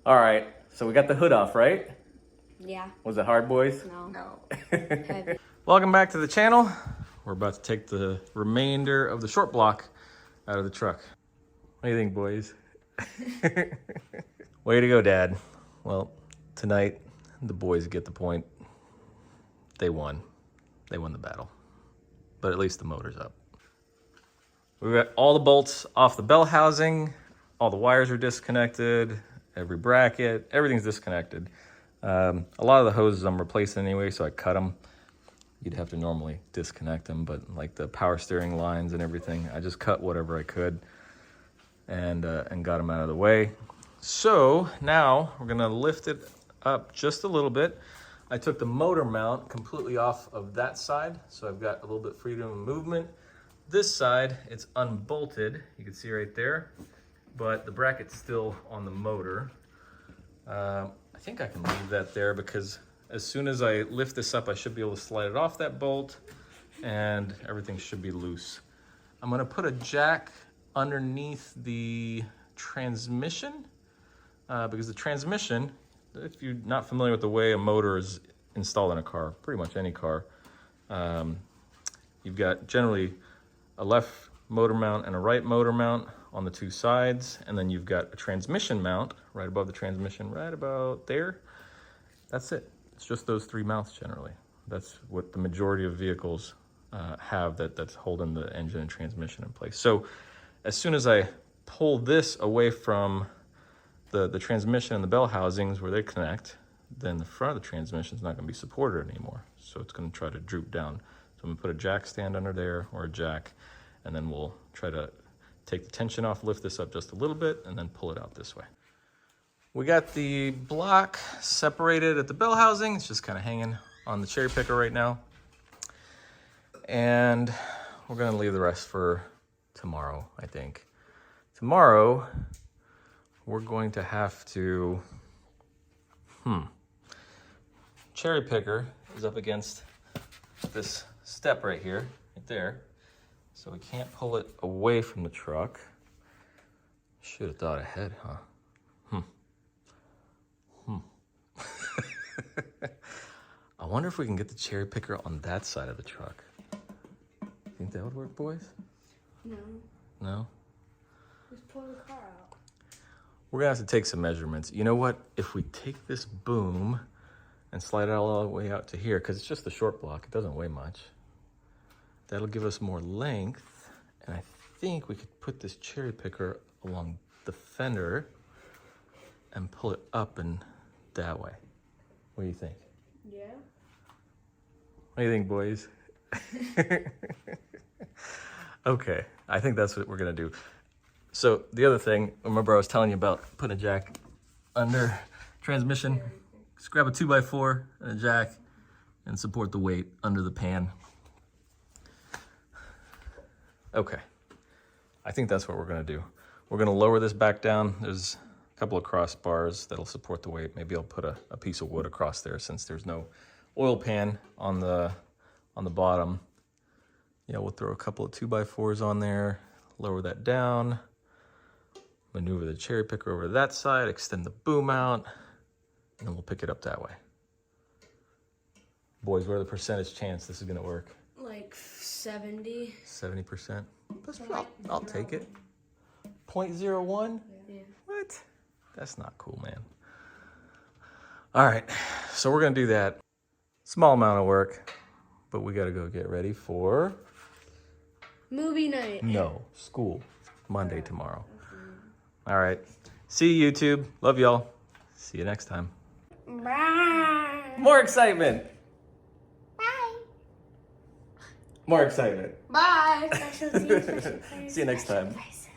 All right, so we got the hood off, right? Yeah. Was it hard, boys? No. No. Welcome back to the channel. We're about to take the remainder of the short block out of the truck. What do you think, boys? Way to go, Dad. Well, tonight, the boys get the point. They won. They won the battle. But at least the motor's up. We've got all the bolts off the bell housing. All the wires are disconnected. Every bracket, everything's disconnected. A lot of the hoses I'm replacing anyway, so I cut them. You'd have to normally disconnect them, but like the power steering lines and everything, I just cut whatever I could and got them out of the way. So now we're gonna lift it up just a little bit. I took the motor mount completely off of that side, so I've got a little bit freedom of movement. This side, it's unbolted, you can see right there, but the bracket's still on the motor. I think I can leave that there because as soon as I lift this up, I should be able to slide it off that bolt and everything should be loose. I'm gonna put a jack underneath the transmission because the transmission, if you're not familiar with the way a motor is installed in a car, pretty much any car, you've got generally a left motor mount and a right motor mount on the two sides, and then you've got a transmission mount right above the transmission, right about there. That's it. It's just those three mounts generally. That's what the majority of vehicles have that's holding the engine and transmission in place. So as soon as I pull this away from the transmission and the bell housings where they connect, then the front of the transmission is not going to be supported anymore. So it's going to try to droop down. So I'm going to put a jack stand under there or a jack, and then we'll try to take the tension off, lift this up just a little bit, and then pull it out this way. We got the block separated at the bell housing. It's just kind of hanging on the cherry picker right now. And we're gonna leave the rest for tomorrow, I think. Tomorrow, we're going to have to, cherry picker is up against this step right here, right there. So we can't pull it away from the truck. Should have thought ahead, huh? I wonder if we can get the cherry picker on that side of the truck. Think that would work, boys? No. No? Just pull the car out. We're gonna have to take some measurements. You know what? If we take this boom and slide it all the way out to here, because it's just a short block, it doesn't weigh much. That'll give us more length, and I think we could put this cherry picker along the fender and pull it up and that way. What do you think? Yeah. What do you think, boys? Okay, I think that's what we're gonna do. So the other thing, remember I was telling you about putting a jack under transmission? Just grab a 2x4 and a jack and support the weight under the pan. Okay, I think that's what we're gonna do. We're gonna lower this back down. There's a couple of crossbars that'll support the weight. Maybe I'll put a piece of wood across there since there's no oil pan on the bottom. Yeah, we'll throw a couple of 2x4s on there, lower that down, maneuver the cherry picker over to that side, extend the boom out, and then we'll pick it up that way. Boys, what are the percentage chance this is gonna work? Like 70. 70%? I'll take it. 0.01? Yeah. What? That's not cool, man. All right, so we're gonna do that. Small amount of work, but we gotta go get ready for... Movie night. No, school. Monday tomorrow. All right, see you, YouTube. Love y'all. See you next time. Bye. More excitement. Bye. More excitement. Bye. See you next time. Special person.